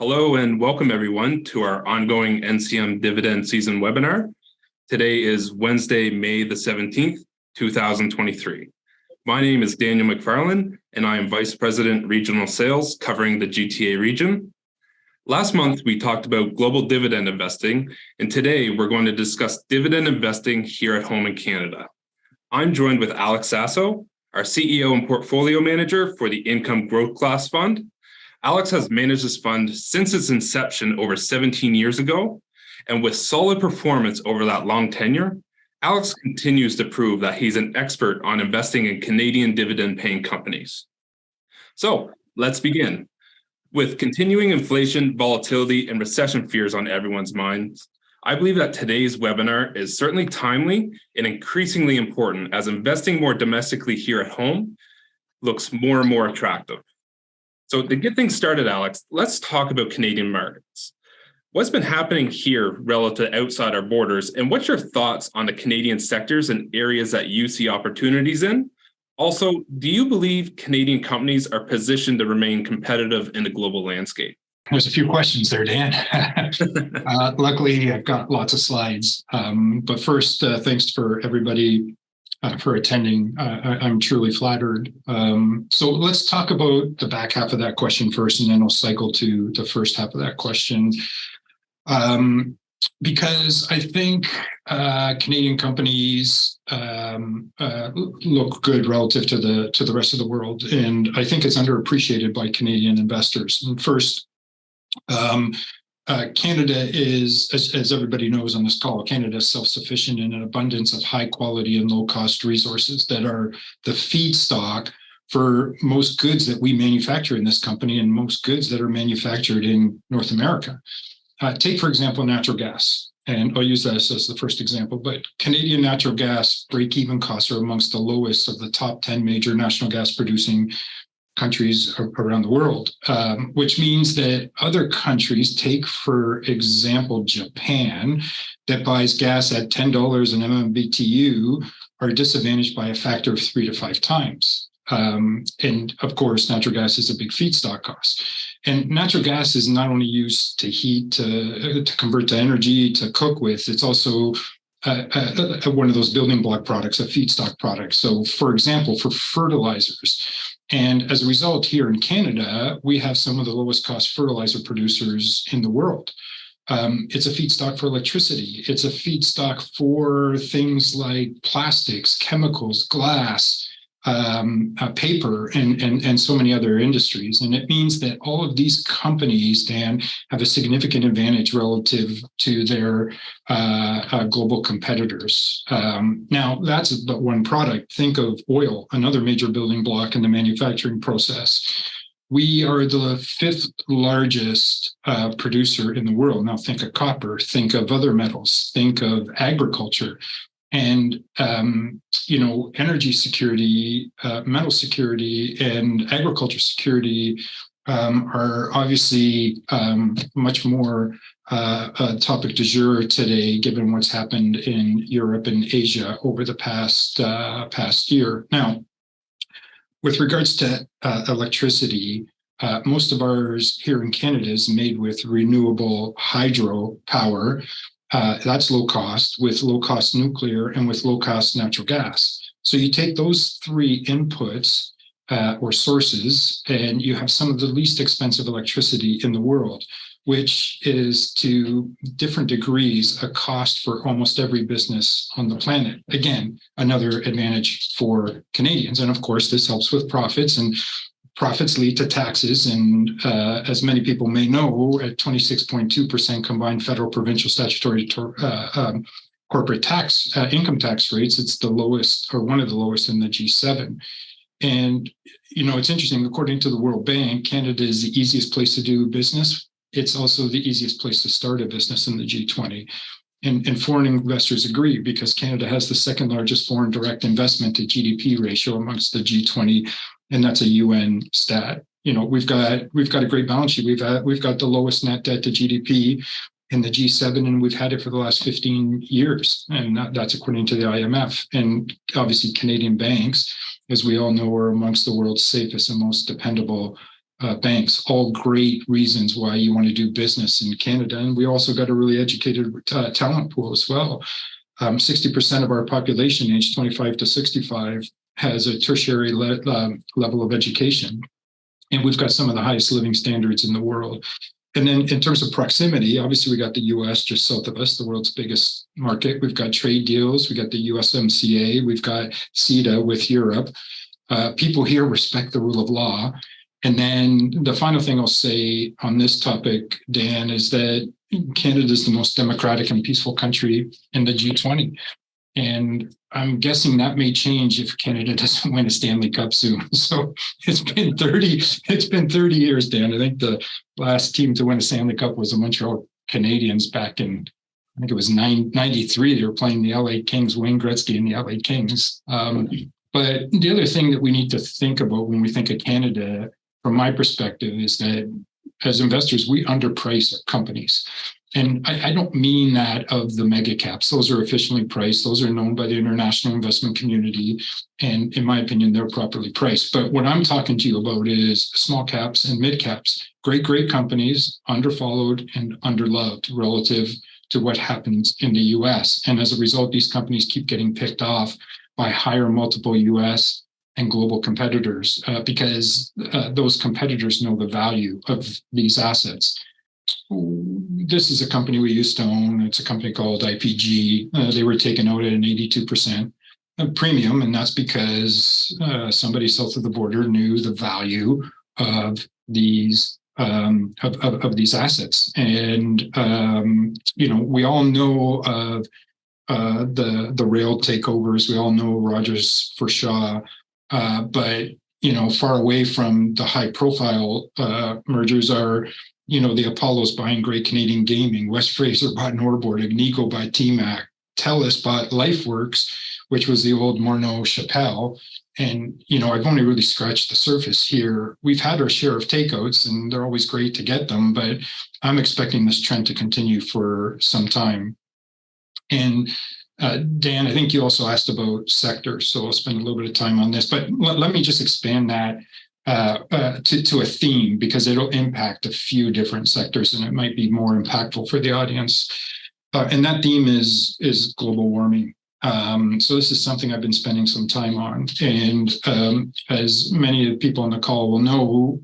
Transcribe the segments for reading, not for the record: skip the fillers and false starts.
Hello and welcome everyone to our ongoing NCM dividend season webinar. Today is Wednesday, May the 17th, 2023. My name is Daniel MacFarlane and I am Vice President Regional Sales covering the GTA region. Last month, we talked about global dividend investing, and today we're going to discuss dividend investing here at home in Canada. I'm joined with Alex Sasso, our CEO and Portfolio Manager for the Income Growth Class Fund. Alex has managed this fund since its inception over 17 years ago, and with solid performance over that long tenure, Alex continues to prove that he's an expert on investing in Canadian dividend-paying companies. So let's begin. With continuing inflation, volatility, and recession fears on everyone's minds, I believe that today's webinar is certainly timely and increasingly important as investing more domestically here at home looks more and more attractive. So to get things started, Alex, let's talk about Canadian markets. What's been happening here relative to outside our borders, and what's your thoughts on the Canadian sectors and areas that you see opportunities in? Also, do you believe Canadian companies are positioned to remain competitive in the global landscape? There's a few questions there, Dan. Luckily, I've got lots of slides. But first, thanks for everybody for attending. I'm truly flattered. So let's talk about the back half of that question first, and then I'll cycle to the first half of that question. Because I think Canadian companies look good relative to the rest of the world, and I think it's underappreciated by Canadian investors. And first, Canada is, as everybody knows on this call, Canada is self-sufficient in an abundance of high quality and low cost resources that are the feedstock for most goods that we manufacture in this company and most goods that are manufactured in North America. Take, for example, natural gas. And I'll use that as the first example, but Canadian natural gas break-even costs are amongst the lowest of the top 10 major natural gas producing countries around the world, which means that other countries, take, for example, Japan, that buys gas at $10 an MMBTU, are disadvantaged by a factor of 3 to 5 times. And of course, natural gas is a big feedstock cost. And natural gas is not only used to heat, to convert to energy, to cook with, it's also one of those building block products, a feedstock product. So for example, for fertilizers. And as a result, here in Canada, we have some of the lowest cost fertilizer producers in the world. It's a feedstock for electricity. It's a feedstock for things like plastics, chemicals, glass, paper, and so many other industries. And it means that all of these companies, Dan, have a significant advantage relative to their global competitors. Now, that's but one product. Think of oil, another major building block in the manufacturing process. We are the 5th largest producer in the world. Now, think of copper, think of other metals, think of agriculture. And, energy security, metal security, and agriculture security are obviously much more a topic du jour today, given what's happened in Europe and Asia over the past year. Now, with regards to electricity, most of ours here in Canada is made with renewable hydro power. That's low cost, with low cost nuclear and with low cost natural gas. So you take those 3 inputs or sources, and you have some of the least expensive electricity in the world, which is to different degrees a cost for almost every business on the planet. Again, another advantage for Canadians. And of course, this helps with profits, and profits lead to taxes, and as many people may know, at 26.2% combined federal provincial statutory corporate tax income tax rates, it's the lowest, or one of the lowest, in the G7. And it's interesting. According to the World Bank, Canada is the easiest place to do business. It's also the easiest place to start a business in the G20. And foreign investors agree, because Canada has the 2nd largest foreign direct investment to GDP ratio amongst the G20. And that's a UN stat. We've got a great balance sheet. We've got the lowest net debt to GDP in the G7, and we've had it for the last 15 years. And that's according to the IMF. And obviously, Canadian banks, as we all know, are amongst the world's safest and most dependable banks, all great reasons why you want to do business in Canada. And we also got a really educated talent pool as well. 60% of our population, age 25 to 65, has a tertiary level of education. And we've got some of the highest living standards in the world. And then in terms of proximity, obviously we got the US just south of us, the world's biggest market. We've got trade deals. We got the USMCA. We've got CETA with Europe. People here respect the rule of law. And then the final thing I'll say on this topic, Dan, is that Canada is the most democratic and peaceful country in the G20. And I'm guessing that may change if Canada doesn't win a Stanley Cup soon. So it's been 30 years, Dan. I think the last team to win a Stanley Cup was the Montreal Canadiens back in, I think it was 93. They were playing the LA Kings, Wayne Gretzky and the LA Kings. But the other thing that we need to think about when we think of Canada, from my perspective, is that as investors, we underprice our companies. And I don't mean that of the mega caps. Those are efficiently priced. Those are known by the international investment community. And in my opinion, they're properly priced. But what I'm talking to you about is small caps and mid caps. Great companies, underfollowed and underloved relative to what happens in the US. And as a result, these companies keep getting picked off by higher multiple US and global competitors because those competitors know the value of these assets. This is a company we used to own. It's a company called IPG. They were taken out at an 82% premium, and that's because somebody south of the border knew the value of these of these assets. And we all know of the rail takeovers. We all know Rogers for Shaw, but far away from the high-profile mergers are. The Apollos buying Great Canadian Gaming, West Fraser bought Norbord, Agnico bought TMAC, TELUS bought LifeWorks, which was the old Morneau Chappelle. And, I've only really scratched the surface here. We've had our share of takeouts and they're always great to get them, but I'm expecting this trend to continue for some time. And Dan, I think you also asked about sectors, so I'll spend a little bit of time on this, but let me just expand that to a theme because it'll impact a few different sectors and it might be more impactful for the audience. And that theme is global warming. So this is something I've been spending some time on. And as many of the people on the call will know,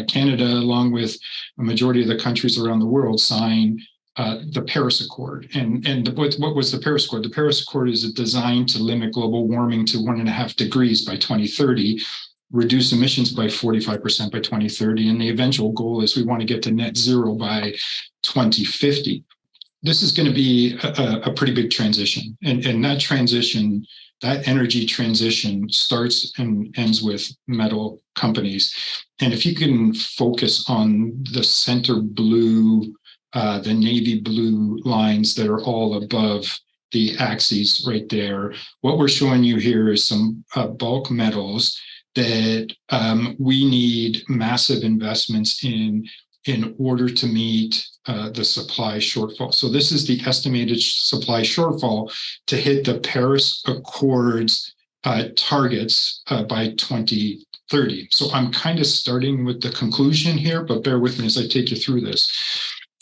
Canada, along with a majority of the countries around the world, signed the Paris Accord. And what was the Paris Accord? The Paris Accord is designed to limit global warming to 1.5 degrees by 2030. Reduce emissions by 45% by 2030. And the eventual goal is we want to get to net zero by 2050. This is going to be a pretty big transition. And that transition, that energy transition starts and ends with metal companies. And if you can focus on the center blue, the navy blue lines that are all above the axes right there, what we're showing you here is some bulk metals that we need massive investments in order to meet the supply shortfall. So this is the estimated supply shortfall to hit the Paris Accords targets by 2030. So I'm kind of starting with the conclusion here, but bear with me as I take you through this.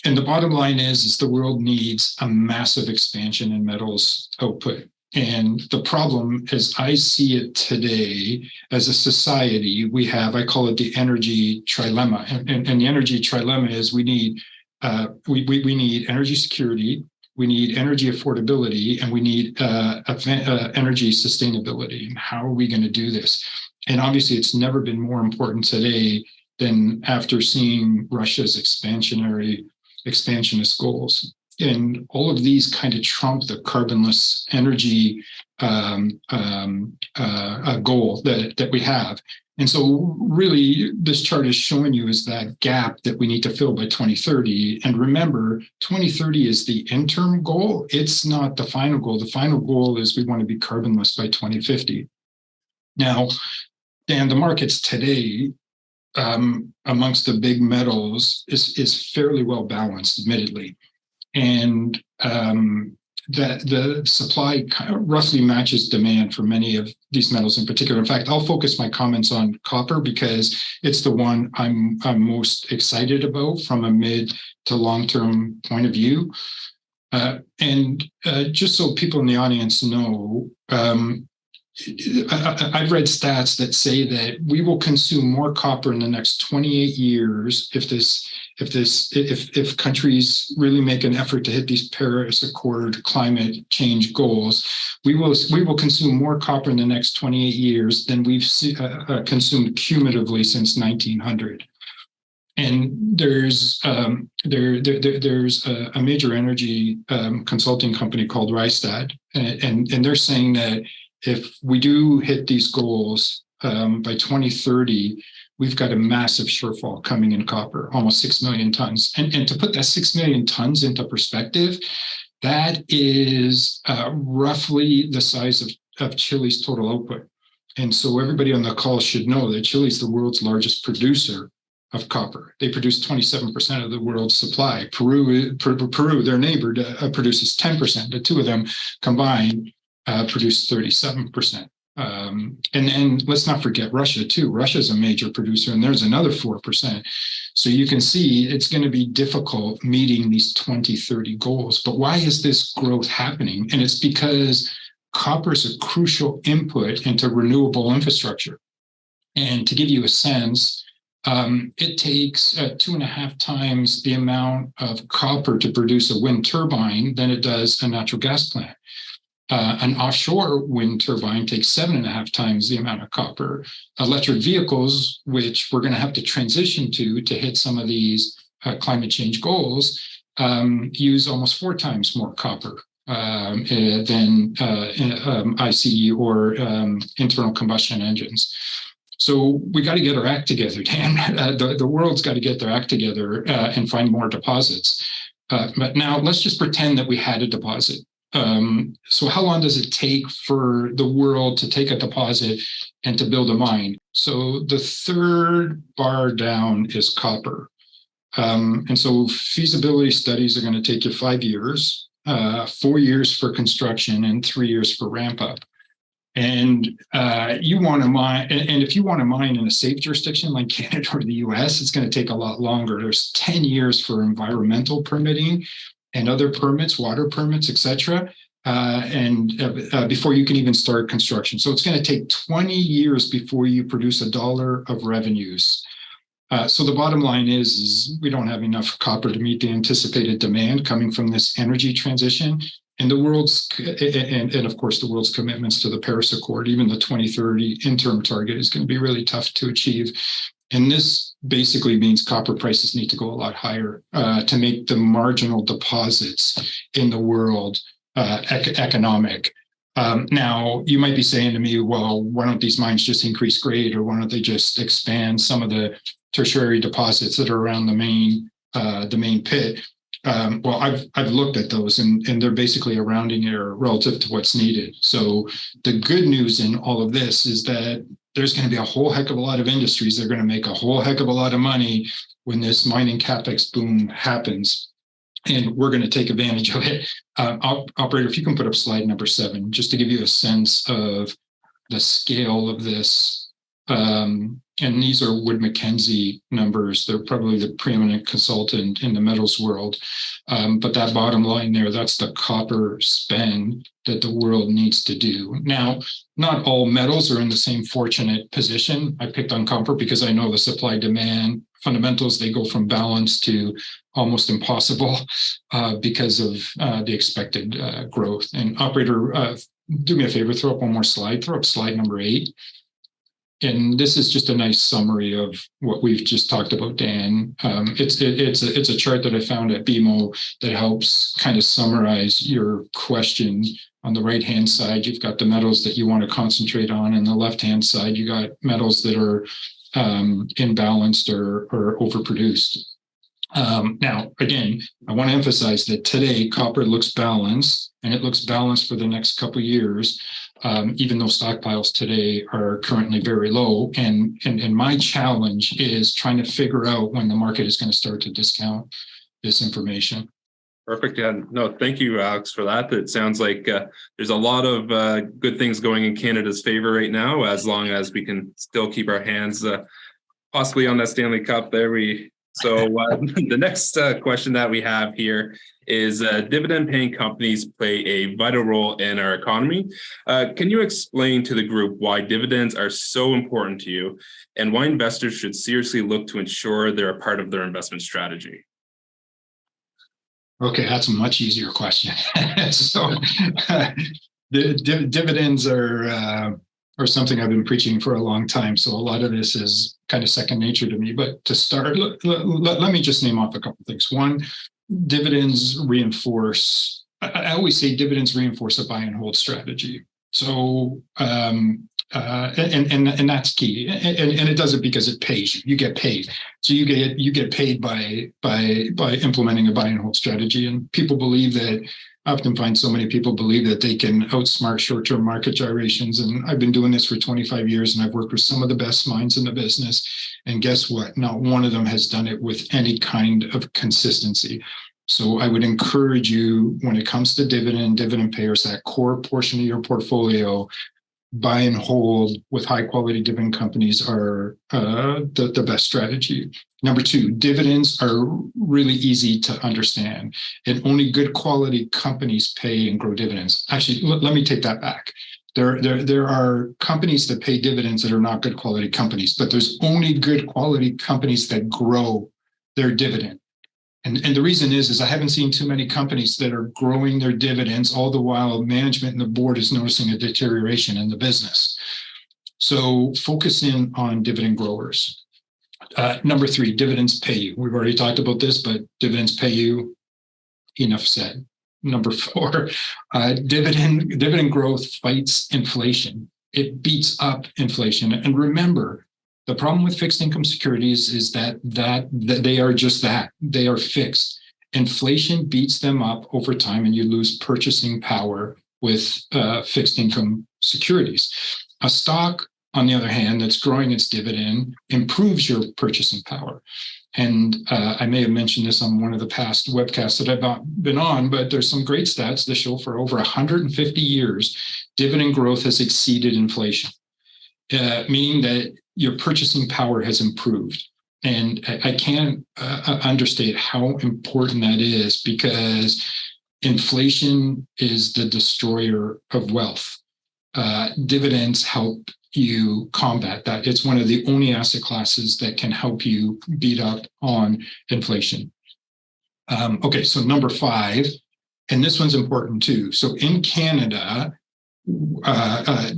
And the bottom line is the world needs a massive expansion in metals output. And the problem, as I see it today, as a society, we have, I call it the energy trilemma. And the energy trilemma is we need energy security, we need energy affordability, and we need energy sustainability. And how are we going to do this? And obviously, it's never been more important today than after seeing Russia's expansionist goals. And all of these kind of trump the carbonless energy goal that we have. And so really, this chart is showing you is that gap that we need to fill by 2030. And remember, 2030 is the interim goal. It's not the final goal. The final goal is we want to be carbonless by 2050. Now, Dan, the markets today amongst the big metals is fairly well balanced, admittedly. And that the supply kind of roughly matches demand for many of these metals in particular. In fact, I'll focus my comments on copper because it's the one I'm most excited about from a mid to long-term point of view. And just so people in the audience know, I've read stats that say that we will consume more copper in the next 28 years if countries really make an effort to hit these Paris Accord climate change goals. We will consume more copper in the next 28 years than we've consumed cumulatively since 1900. And there's a major energy consulting company called Rystad, and they're saying that if we do hit these goals by 2030, we've got a massive shortfall coming in copper, almost 6 million tons. And to put that 6 million tons into perspective, that is roughly the size of Chile's total output. And so everybody on the call should know that Chile is the world's largest producer of copper. They produce 27% of the world's supply. Peru, their neighbor, produces 10%. The two of them combined produce 37%. And let's not forget Russia too. Russia is a major producer, and there's another 4%. So you can see it's going to be difficult meeting these 2030 goals. But why is this growth happening? And it's because copper is a crucial input into renewable infrastructure. And to give you a sense, it takes 2.5 times the amount of copper to produce a wind turbine than it does a natural gas plant. An offshore wind turbine takes 7.5 times the amount of copper. Electric vehicles, which we're going to have to transition to hit some of these climate change goals, use almost 4 times more copper than ICE or internal combustion engines. So we got to get our act together, Dan. The world's got to get their act together and find more deposits. But now let's just pretend that we had a deposit. So how long does it take for the world to take a deposit and to build a mine? So the third bar down is copper. And so feasibility studies are going to take you 5 years, 4 years for construction, and 3 years for ramp up. And you want to mine, and if you want to mine in a safe jurisdiction like Canada or the US, it's going to take a lot longer. There's 10 years for environmental permitting and other permits, water permits, et cetera, and before you can even start construction. So it's going to take 20 years before you produce $1 of revenues. So the bottom line is we don't have enough copper to meet the anticipated demand coming from this energy transition. And the world's, and of course, the world's commitments to the Paris Accord, even the 2030 interim target is going to be really tough to achieve. And this basically means copper prices need to go a lot higher to make the marginal deposits in the world economic. Now, you might be saying to me, well, why don't these mines just increase grade, or why don't they just expand some of the tertiary deposits that are around the main pit? Well, I've looked at those, and they're basically a rounding error relative to what's needed. So the good news in all of this is that there's going to be a whole heck of a lot of industries that are going to make a whole heck of a lot of money when this mining capex boom happens, and we're going to take advantage of it. Operator, if you can put up slide number 7, just to give you a sense of the scale of this. And these are Wood Mackenzie numbers. They're probably the preeminent consultant in the metals world. But that bottom line there, that's the copper spend that the world needs to do. Now, not all metals are in the same fortunate position. I picked on copper because I know the supply-demand fundamentals, they go from balance to almost impossible because of the expected growth. And operator, do me a favor, throw up one more slide. Throw up slide number 8. And this is just a nice summary of what we've just talked about, Dan. It's a chart that I found at BMO that helps kind of summarize your question. On the right-hand side, you've got the metals that you want to concentrate on. And the left-hand side, you got metals that are imbalanced or overproduced. Now, again, I want to emphasize that today copper looks balanced, and it looks balanced for the next couple of years, even though stockpiles today are currently very low. And my challenge is trying to figure out when the market is going to start to discount this information. Perfect. Yeah. No, thank you, Alex, for that. It sounds like there's a lot of good things going in Canada's favor right now, as long as we can still keep our hands possibly on that Stanley Cup. The next question that we have here is dividend-paying companies play a vital role in our economy. Can you explain to the group why dividends are so important to you and why investors should seriously look to ensure they're a part of their investment strategy? Okay, that's a much easier question. So, the dividends are something I've been preaching for a long time. So a lot of this is kind of second nature to me. But to start, let me just name off a couple of things. One, dividends reinforce. I always say dividends reinforce a buy and hold strategy. So and that's key. And it does it because it pays you. You get paid. So you get paid by implementing a buy and hold strategy. And people believe that. I often find so many people believe that they can outsmart short-term market gyrations. And I've been doing this for 25 years, and I've worked with some of the best minds in the business. And guess what? Not one of them has done it with any kind of consistency. So I would encourage you, when it comes to dividend payers, that core portion of your portfolio, buy and hold with high quality dividend companies are the best strategy. Number two, dividends are really easy to understand, and only good quality companies pay and grow dividends. Actually, let me take that back. There are companies that pay dividends that are not good quality companies, but there's only good quality companies that grow their dividend. And the reason is I haven't seen too many companies that are growing their dividends, all the while management and the board is noticing a deterioration in the business. So focus in on dividend growers. Number three, dividends pay you. We've already talked about this, but dividends pay you. Enough said. Number four, dividend growth fights inflation. It beats up inflation. And remember, the problem with fixed income securities is that they are just that. They are fixed. Inflation beats them up over time, and you lose purchasing power with fixed income securities. A stock, on the other hand, that's growing its dividend improves your purchasing power. And I may have mentioned this on one of the past webcasts that I've been on, but there's some great stats that show for over 150 years, dividend growth has exceeded inflation, meaning that your purchasing power has improved. And I can't understate how important that is, because inflation is the destroyer of wealth. Dividends help you combat that. It's one of the only asset classes that can help you beat up on inflation. Okay, so number five, and this one's important too. So in Canada,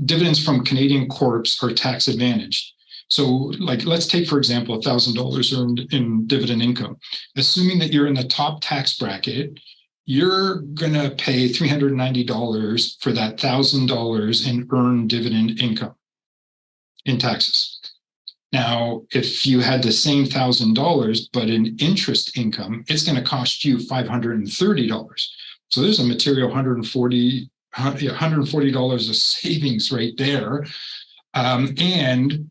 dividends from Canadian corps are tax advantaged. So let's take, for example, $1,000 earned in dividend income. Assuming that you're in the top tax bracket, you're going to pay $390 for that $1,000 in earned dividend income in taxes. Now, if you had the same $1,000, but in interest income, it's going to cost you $530. So there's a material $140 of savings right there. And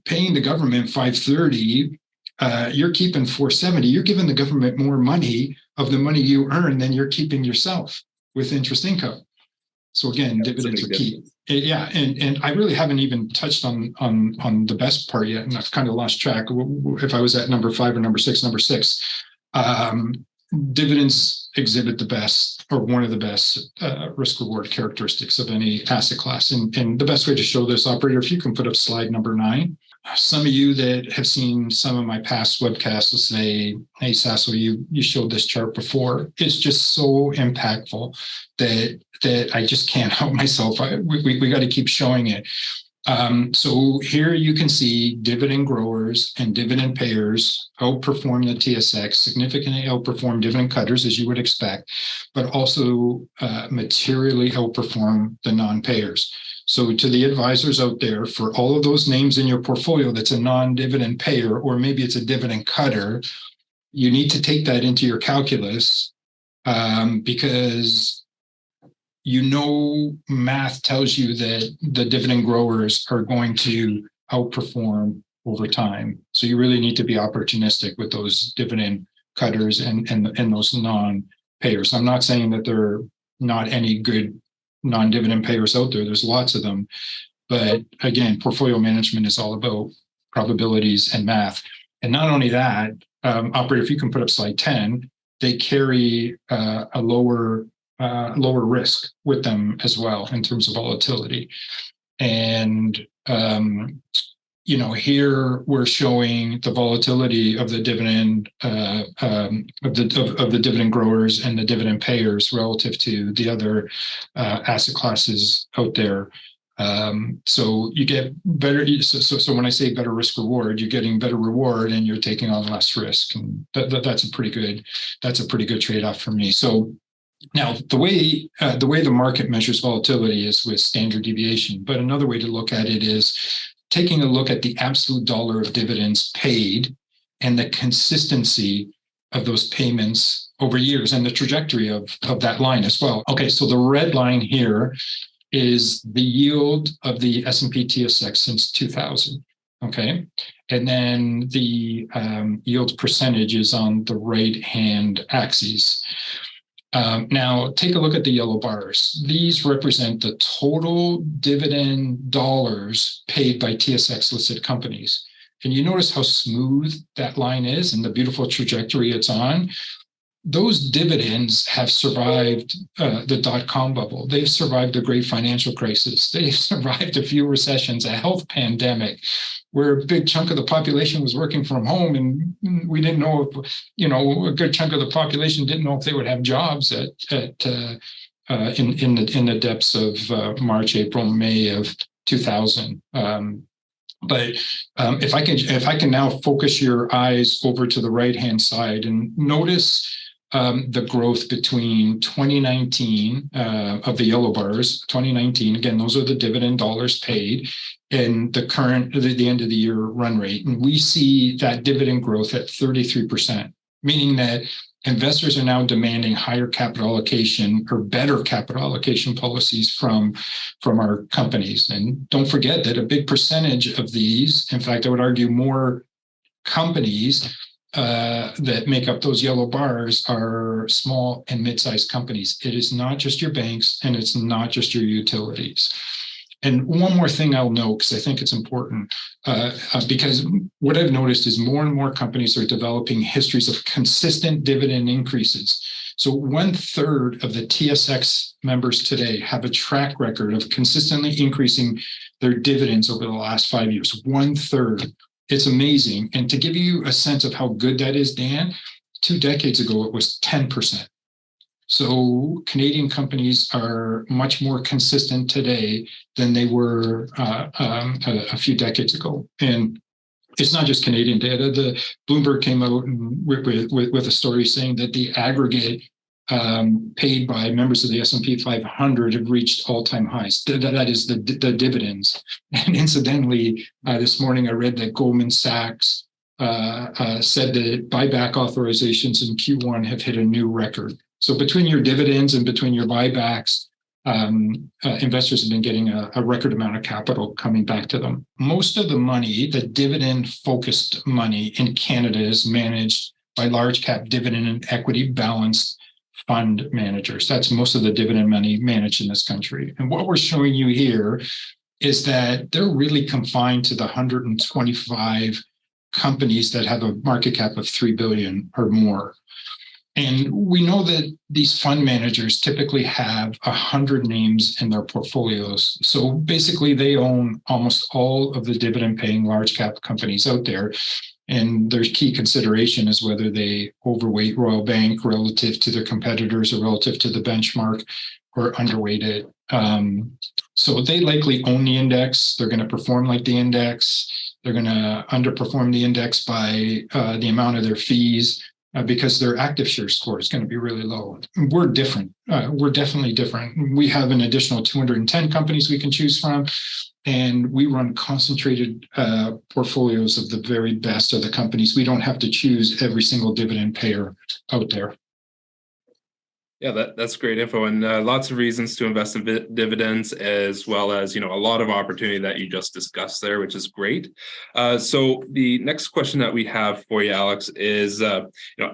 paying the government $530, you're keeping $470. You're giving the government more money of the money you earn than you're keeping yourself with interest income. So again, dividends are key. Yeah, and I really haven't even touched on the best part yet, and I've kind of lost track if I was at number five or number six. Number six, dividends exhibit the best, or one of the best, risk-reward characteristics of any asset class. And the best way to show this, operator, if you can put up slide number 9. Some of you that have seen some of my past webcasts will say, hey, Sasso, you showed this chart before. It's just so impactful that I just can't help myself. We got to keep showing it. So here you can see dividend growers and dividend payers outperform the TSX, significantly outperform dividend cutters, as you would expect, but also materially outperform the non-payers. So to the advisors out there, for all of those names in your portfolio that's a non-dividend payer, or maybe it's a dividend cutter, you need to take that into your calculus, because math tells you that the dividend growers are going to outperform over time. So you really need to be opportunistic with those dividend cutters and those payers. I'm not saying that there are not any good non-dividend payers out there. There's lots of them. But again, portfolio management is all about probabilities and math. And not only that, operator, if you can put up slide 10, they carry a lower risk with them as well in terms of volatility. And here we're showing the volatility of the dividend of the dividend growers and the dividend payers relative to the other asset classes out there. So you get better. So when I say better risk reward, you're getting better reward and you're taking on less risk, and that's a pretty good trade-off for me. So now the way the market measures volatility is with standard deviation, but another way to look at it is taking a look at the absolute dollar of dividends paid and the consistency of those payments over years and the trajectory of that line as well. Okay, so the red line here is the yield of the S&P TSX since 2000. Okay, and then the yield percentage is on the right-hand axis. Now, take a look at the yellow bars. These represent the total dividend dollars paid by TSX-listed companies. And you notice how smooth that line is and the beautiful trajectory it's on. Those dividends have survived the dot-com bubble. They've survived the great financial crisis. They've survived a few recessions, a health pandemic, where a big chunk of the population was working from home, and we didn't know if, a good chunk of the population didn't know if they would have jobs in the depths of March, April, May of 2000. But if I can now focus your eyes over to the right-hand side and notice the growth between 2019 of the yellow bars, 2019, again, those are the dividend dollars paid, and the end of the year run rate. And we see that dividend growth at 33%, meaning that investors are now demanding higher capital allocation or better capital allocation policies from our companies. And don't forget that a big percentage of these, in fact, I would argue more companies that make up those yellow bars are small and mid-sized companies. It is not just your banks and it's not just your utilities. And one more thing I'll note, because I think it's important, because what I've noticed is more and more companies are developing histories of consistent dividend increases. So 1/3 of the TSX members today have a track record of consistently increasing their dividends over the last 5 years. 1/3. It's amazing. And to give you a sense of how good that is, Dan, 2 decades ago, it was 10%. So Canadian companies are much more consistent today than they were a few decades ago. And it's not just Canadian data. The Bloomberg came out with a story saying that the aggregate paid by members of the S&P 500 have reached all-time highs. That is the dividends. And incidentally, this morning I read that Goldman Sachs said that buyback authorizations in Q1 have hit a new record. So between your dividends and between your buybacks, investors have been getting a record amount of capital coming back to them. Most of the money, the dividend-focused money in Canada, is managed by large cap dividend and equity balanced fund managers. That's most of the dividend money managed in this country. And what we're showing you here is that they're really confined to the 125 companies that have a market cap of $3 billion or more. And we know that these fund managers typically have 100 names in their portfolios. So basically, they own almost all of the dividend-paying large cap companies out there. And their key consideration is whether they overweight Royal Bank relative to their competitors or relative to the benchmark, or underweight it. So they likely own the index. They're going to perform like the index. They're going to underperform the index by the amount of their fees. Because their active share score is going to be really low. We're different. We're definitely different. We have an additional 210 companies we can choose from, and we run concentrated portfolios of the very best of the companies. We don't have to choose every single dividend payer out there. Yeah, that's great info, and lots of reasons to invest in dividends, as well as a lot of opportunity that you just discussed there, which is great. So the next question that we have for you, Alex, is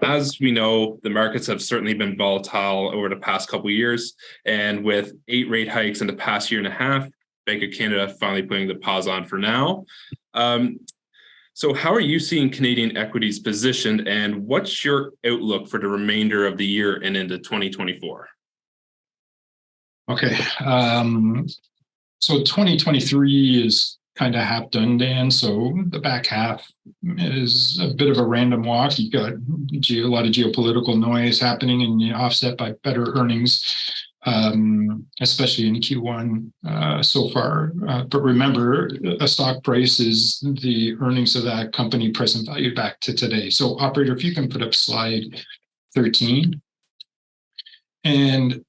as we know, the markets have certainly been volatile over the past couple of years, and with 8 rate hikes in the past year and a half, Bank of Canada finally putting the pause on for now. So how are you seeing Canadian equities positioned, and what's your outlook for the remainder of the year and into 2024? Okay. So 2023 is kind of half done, Dan. So the back half is a bit of a random walk. You've got a lot of geopolitical noise happening and offset by better earnings, especially in Q1 so far. But remember, a stock price is the earnings of that company present value back to today. So operator, if you can put up slide 13. And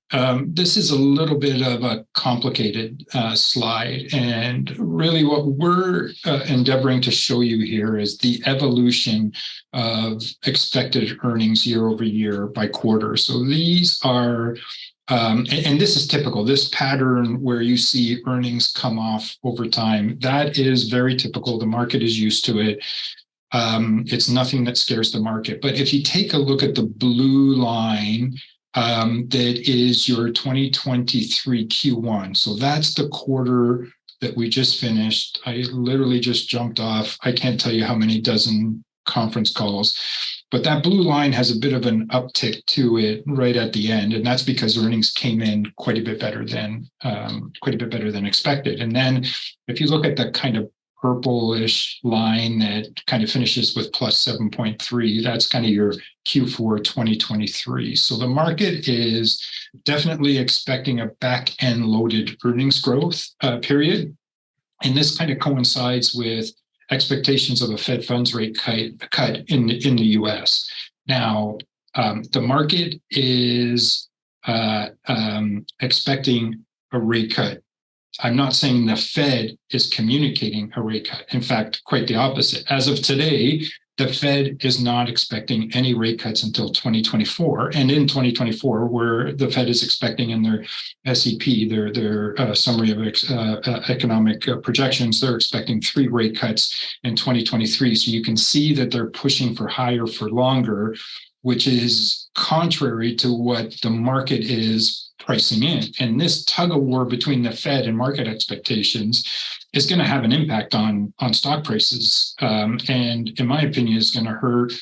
this is a little bit of a complicated slide. And really what we're endeavoring to show you here is the evolution of expected earnings year over year by quarter. So these are, and this is typical, this pattern where you see earnings come off over time, that is very typical. The market is used to it. It's nothing that scares the market. But if you take a look at the blue line, that is your 2023 Q1. So that's the quarter that we just finished. I literally just jumped off. I can't tell you how many dozen conference calls, but that blue line has a bit of an uptick to it right at the end. And that's because earnings came in quite a bit better than expected. And then if you look at the kind of purplish line that kind of finishes with plus 7.3, that's kind of your Q4 2023. So the market is definitely expecting a back-end loaded earnings growth period. And this kind of coincides with expectations of a Fed funds rate cut in the US. Now, the market is expecting a rate cut. I'm not saying the Fed is communicating a rate cut. In fact, quite the opposite. As of today, the Fed is not expecting any rate cuts until 2024. And in 2024, where the Fed is expecting in their SEP, their summary of economic projections, they're expecting 3 rate cuts in 2023. So you can see that they're pushing for higher for longer, which is contrary to what the market is pricing in. And this tug of war between the Fed and market expectations is going to have an impact on stock prices. And in my opinion, is going to hurt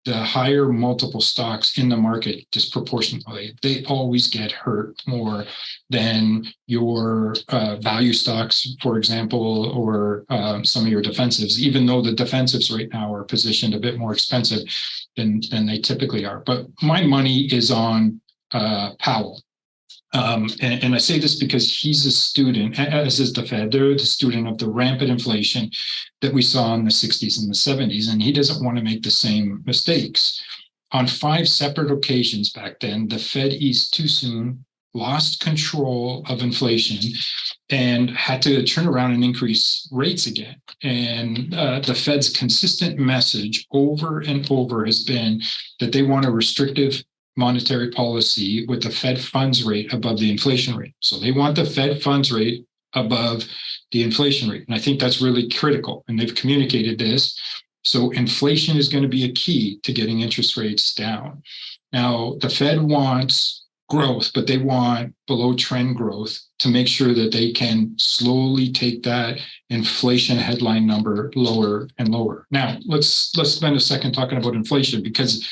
the higher multiple stocks in the market disproportionately. They always get hurt more than your value stocks, for example, or some of your defensives, even though the defensives right now are positioned a bit more expensive than they typically are. But my money is on Powell. And I say this because he's a student, as is the Fed. They're the student of the rampant inflation that we saw in the 60s and the 70s, and he doesn't want to make the same mistakes. On 5 separate occasions back then, the Fed eased too soon, lost control of inflation, and had to turn around and increase rates again. And the Fed's consistent message over and over has been that they want a restrictive monetary policy with the Fed funds rate above the inflation rate. So they want the Fed funds rate above the inflation rate. And I think that's really critical. And they've communicated this. So inflation is going to be a key to getting interest rates down. Now, the Fed wants growth, but they want below trend growth to make sure that they can slowly take that inflation headline number lower and lower. Now, let's spend a second talking about inflation, because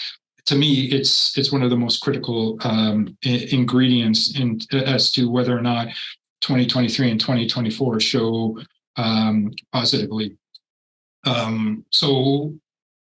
to me, it's one of the most critical ingredients as to whether or not 2023 and 2024 show positively. So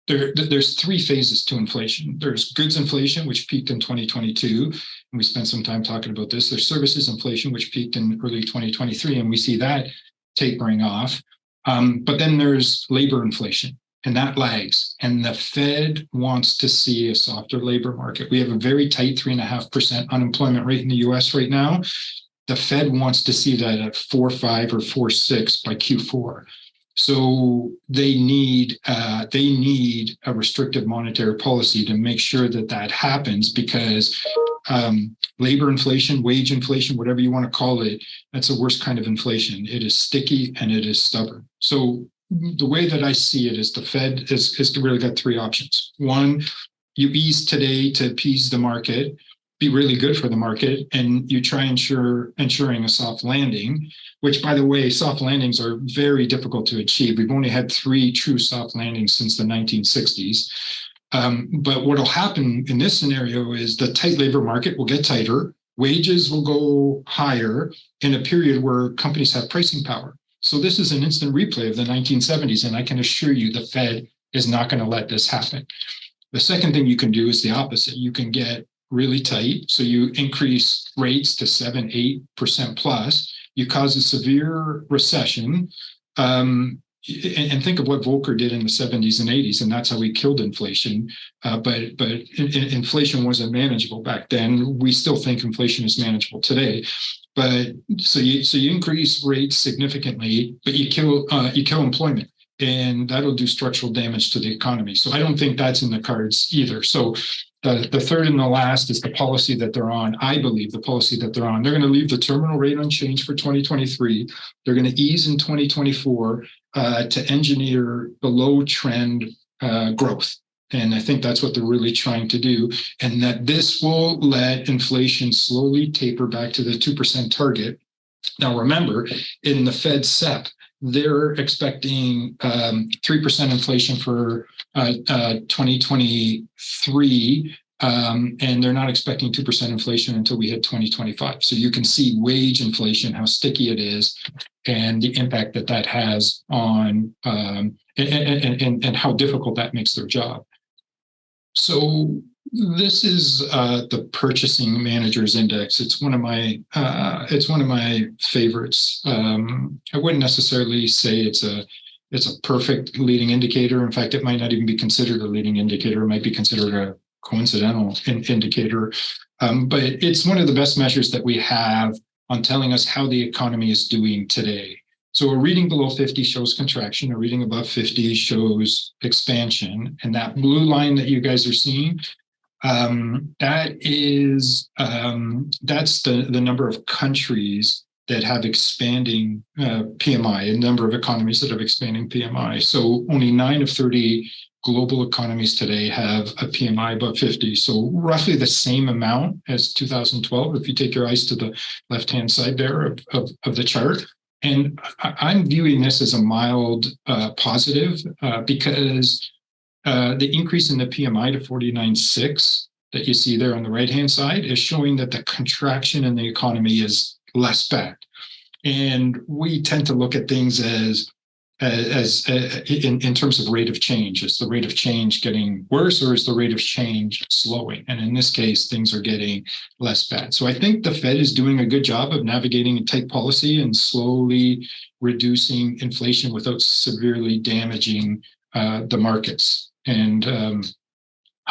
there's 3 phases to inflation. There's goods inflation, which peaked in 2022, and we spent some time talking about this. There's services inflation, which peaked in early 2023, and we see that tapering off. But then there's labor inflation, and that lags. And the Fed wants to see a softer labor market. We have a very tight 3.5% unemployment rate in the US right now. The Fed wants to see that at 4.5 or 4.6 by Q4. So they need a restrictive monetary policy to make sure that happens, because labor inflation, wage inflation, whatever you want to call it, that's the worst kind of inflation. It is sticky and it is stubborn. So the way that I see it is the Fed has really got three options. One, you ease today to appease the market, be really good for the market, and you try ensuring a soft landing, which, by the way, soft landings are very difficult to achieve. We've only had 3 true soft landings since the 1960s. But what will happen in this scenario is the tight labor market will get tighter, wages will go higher in a period where companies have pricing power. So this is an instant replay of the 1970s, and I can assure you the Fed is not going to let this happen. The second thing you can do is the opposite. You can get really tight. So you increase rates to 7-8% plus. You cause a severe recession. And think of what Volcker did in the 70s and 80s, and that's how he killed inflation. But inflation wasn't manageable back then. We still think inflation is manageable today. But so you increase rates significantly, but you kill employment. And that'll do structural damage to the economy. So I don't think that's in the cards either. So the third and the last is the policy that they're on. I believe the policy that they're on. They're going to leave the terminal rate unchanged for 2023. They're going to ease in 2024 to engineer below trend growth. And I think that's what they're really trying to do. And that this will let inflation slowly taper back to the 2% target. Now, remember, in the Fed SEP, they're expecting 3% inflation for 2023, and they're not expecting 2% inflation until we hit 2025. So you can see wage inflation, how sticky it is, and the impact that has on and how difficult that makes their job. So this is the Purchasing Managers Index. It's one of my favorites. I wouldn't necessarily say it's a perfect leading indicator. In fact, it might not even be considered a leading indicator. It might be considered a coincidental indicator. But it's one of the best measures that we have on telling us how the economy is doing today. So a reading below 50 shows contraction. A reading above 50 shows expansion. And that blue line that you guys are seeing, that's the number of countries that have expanding PMI, a number of economies that have expanding PMI. So only 9 of 30 global economies today have a PMI above 50. So roughly the same amount as 2012, if you take your eyes to the left-hand side there of the chart. And I'm viewing this as a mild positive because the increase in the PMI to 49.6 that you see there on the right-hand side is showing that the contraction in the economy is less bad. And we tend to look at things as in terms of rate of change. Is the rate of change getting worse, or is the rate of change slowing? And in this case, things are getting less bad. So I think the Fed is doing a good job of navigating a tight policy and slowly reducing inflation without severely damaging the markets. And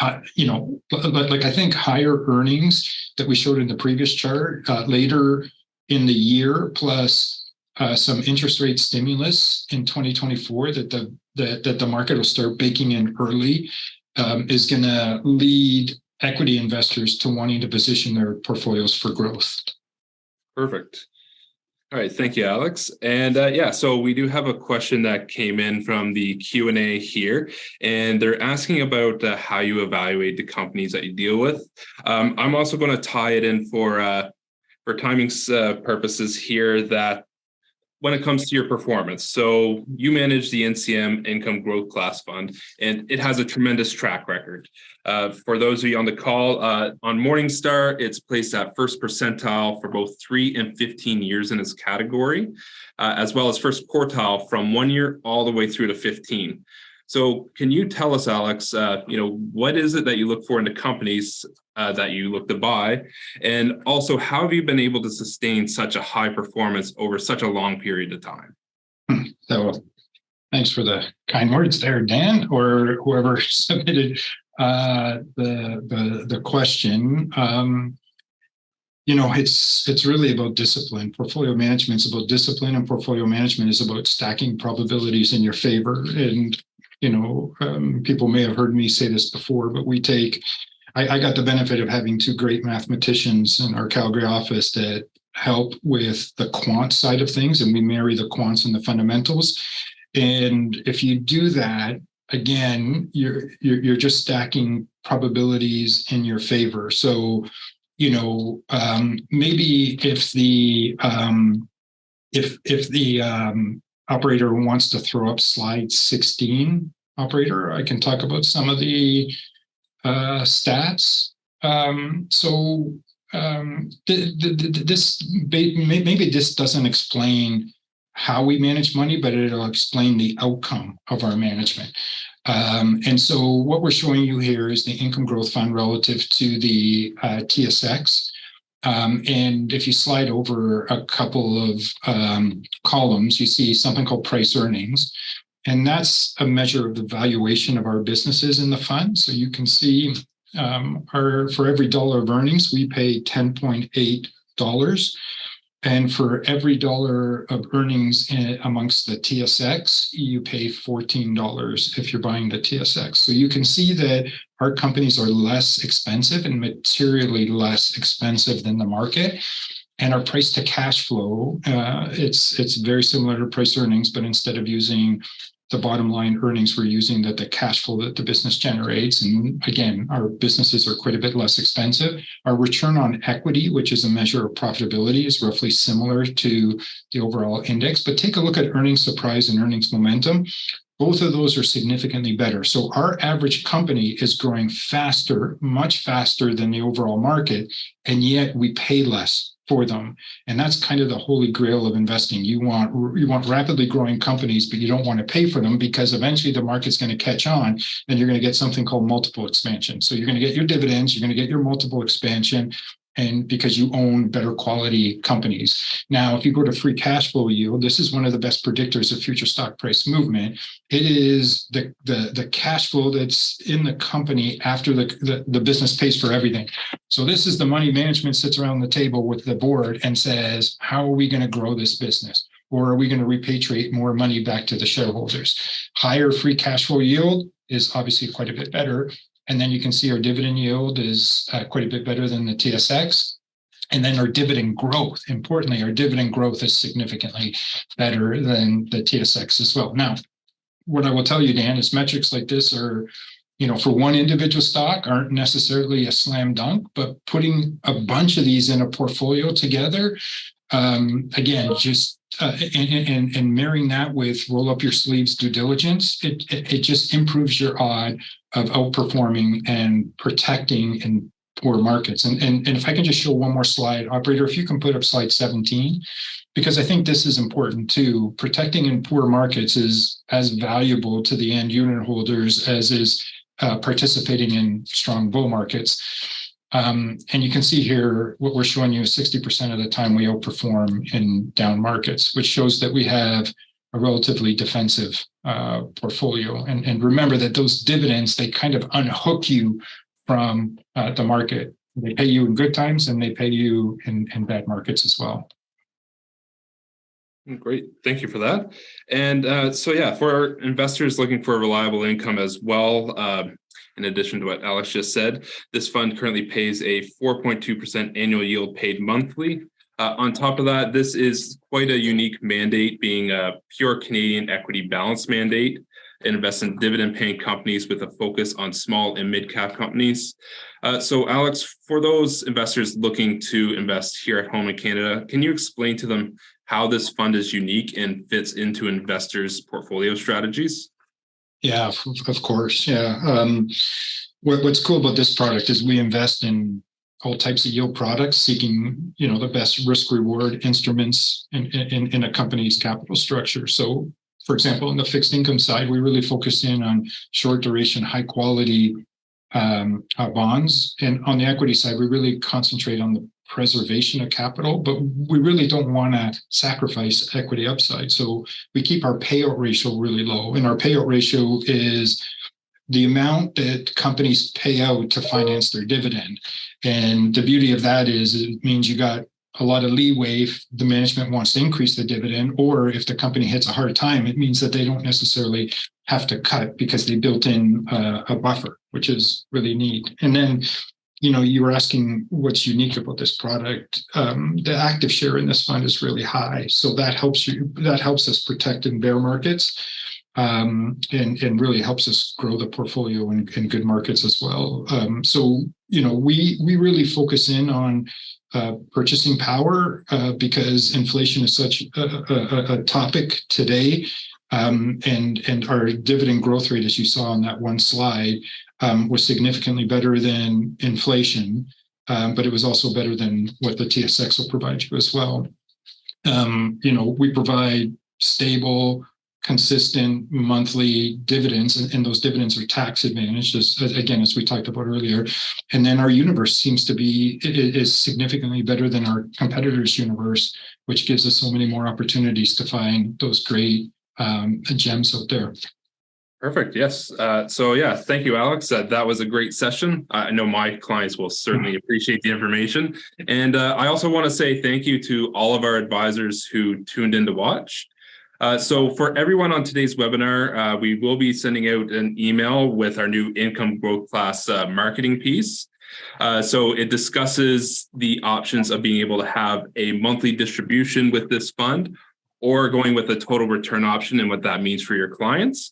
like I think higher earnings that we showed in the previous chart later in the year, plus some interest rate stimulus in 2024 that the market will start baking in early is going to lead equity investors to wanting to position their portfolios for growth. Perfect. All right, thank you, Alex. And so we do have a question that came in from the Q&A here, and they're asking about how you evaluate the companies that you deal with. I'm also going to tie it in for timing purposes here, that when it comes to your performance. So you manage the NCM Income Growth Class Fund, and it has a tremendous track record. For those of you on the call, on Morningstar, it's placed at first percentile for both 3 and 15 years in its category, as well as first quartile from 1 year all the way through to 15. So can you tell us, Alex, what is it that you look for in the companies that you look to buy? And also, how have you been able to sustain such a high performance over such a long period of time? So thanks for the kind words there, Dan, or whoever submitted the question. It's really about discipline. Portfolio management is about discipline, and portfolio management is about stacking probabilities in your favor. And people may have heard me say this before, but we take I got the benefit of having two great mathematicians in our Calgary office that help with the quant side of things, and we marry the quants and the fundamentals. And if you do that, again, you're just stacking probabilities in your favor. So, maybe if the operator wants to throw up slide 16, operator, I can talk about some of the stats. This doesn't explain how we manage money, but it'll explain the outcome of our management. And so what we're showing you here is the income growth fund relative to the TSX. And if you slide over a couple of columns, you see something called price earnings. And that's a measure of the valuation of our businesses in the fund. So you can see for every dollar of earnings, we pay $10.8. And for every dollar of earnings amongst the TSX, you pay $14 if you're buying the TSX. So you can see that our companies are less expensive and materially less expensive than the market. And our price to cash flow, it's very similar to price earnings, but instead of using the bottom line earnings, we're using the cash flow that the business generates. And again, our businesses are quite a bit less expensive. Our return on equity, which is a measure of profitability, is roughly similar to the overall index. But take a look at earnings surprise and earnings momentum. Both of those are significantly better. So our average company is growing faster, much faster than the overall market, and yet we pay less for them. And that's kind of the holy grail of investing. You want rapidly growing companies, but you don't want to pay for them because eventually the market's going to catch on and you're going to get something called multiple expansion. So you're going to get your dividends, you're going to get your multiple expansion, and because you own better quality companies. Now, if you go to free cash flow yield, this is one of the best predictors of future stock price movement. It is the cash flow that's in the company after the business pays for everything. So this is the money management sits around the table with the board and says, how are we going to grow this business? Or are we going to repatriate more money back to the shareholders? Higher free cash flow yield is obviously quite a bit better. And then you can see our dividend yield is quite a bit better than the TSX. And then our dividend growth, importantly, our dividend growth is significantly better than the TSX as well. Now, what I will tell you, Dan, is metrics like this are, for one individual stock aren't necessarily a slam dunk, but putting a bunch of these in a portfolio together, again, just and marrying that with roll up your sleeves due diligence, it just improves your odd of outperforming and protecting in poor markets. And if I can just show one more slide, operator, if you can put up slide 17, because I think this is important too. Protecting in poor markets is as valuable to the end unit holders as is participating in strong bull markets. And you can see here, what we're showing you is 60% of the time we outperform in down markets, which shows that we have a relatively defensive portfolio. And remember that those dividends, they kind of unhook you from the market. They pay you in good times and they pay you in bad markets as well. Great. Thank you for that. And for our investors looking for a reliable income as well, in addition to what Alex just said, this fund currently pays a 4.2% annual yield paid monthly. On top of that, this is quite a unique mandate, being a pure Canadian equity balance mandate. It invests in dividend-paying companies with a focus on small and mid-cap companies. So Alex, for those investors looking to invest here at home in Canada, can you explain to them how this fund is unique and fits into investors' portfolio strategies? Yeah, of course. Yeah. What's cool about this product is we invest in all types of yield products, seeking the best risk reward instruments in a company's capital structure. So, for example, on the fixed income side, we really focus in on short duration, high quality bonds, and on the equity side, we really concentrate on the preservation of capital, but we really don't want to sacrifice equity upside. So we keep our payout ratio really low, and our payout ratio is the amount that companies pay out to finance their dividend. And the beauty of that is it means you got a lot of leeway if the management wants to increase the dividend, or if the company hits a hard time, it means that they don't necessarily have to cut because they built in a buffer, which is really neat. And then, you were asking what's unique about this product. The active share in this fund is really high, so that helps us protect in bear markets, and really helps us grow the portfolio in good markets as well. So we really focus in on purchasing power because inflation is such a topic today, and our dividend growth rate, as you saw on that one slide, was significantly better than inflation, but it was also better than what the TSX will provide you as well. We provide stable, consistent monthly dividends, and those dividends are tax advantaged, as we talked about earlier. And then our universe is significantly better than our competitors' universe, which gives us so many more opportunities to find those great gems out there. Perfect. Yes. Thank you, Alex. That was a great session. I know my clients will certainly appreciate the information. And I also want to say thank you to all of our advisors who tuned in to watch. So for everyone on today's webinar, we will be sending out an email with our new Income Growth Class marketing piece. So it discusses the options of being able to have a monthly distribution with this fund, or going with a total return option and what that means for your clients.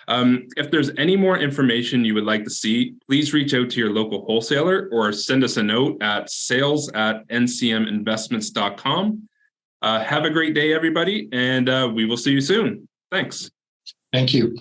If there's any more information you would like to see, please reach out to your local wholesaler or send us a note at sales@ncminvestments.com. Have a great day, everybody, and we will see you soon. Thanks. Thank you.